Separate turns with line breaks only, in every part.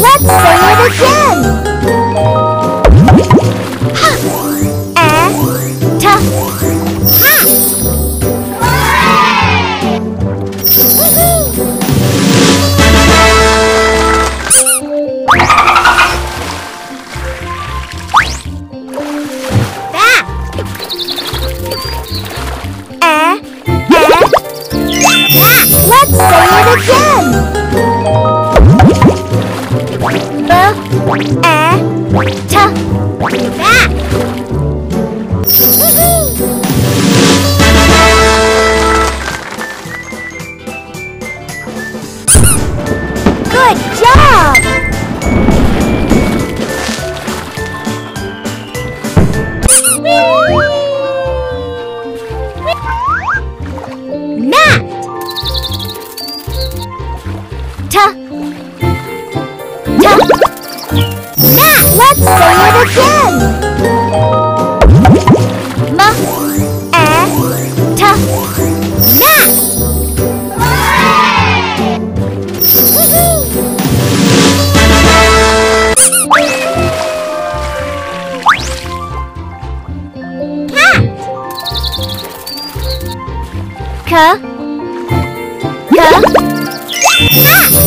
Let's say it again. Let's say it again. Back. Good job. Mat. Let's say it again. Mat.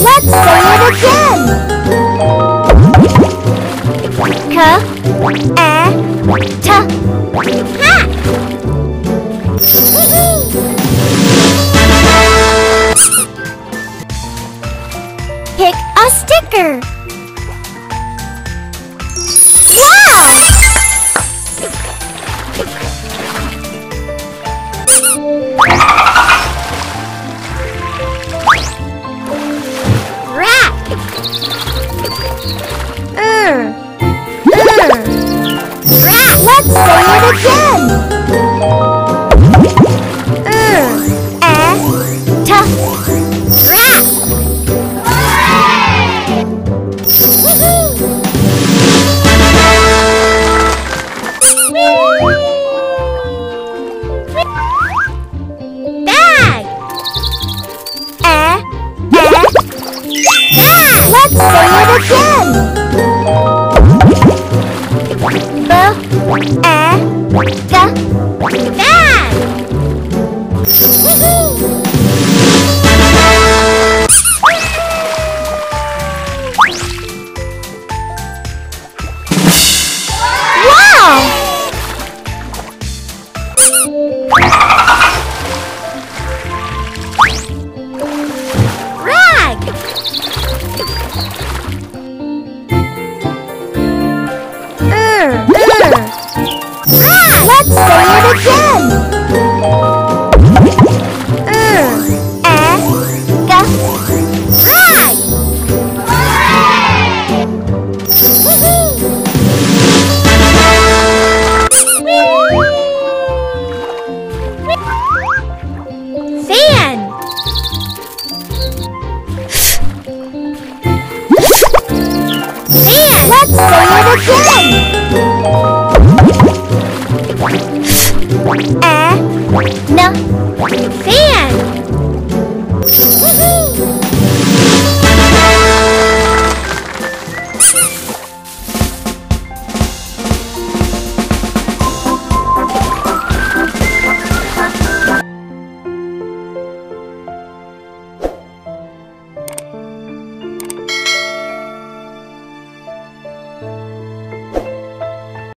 Let's say it again. Pick a sticker. Wow! Rat. Rat. Let's say it again. Rat. Bag. Let's say it again. Bag. Wow! Rag. Let's say it again. Rag. Fan. Fan. Let's say it again. Fan.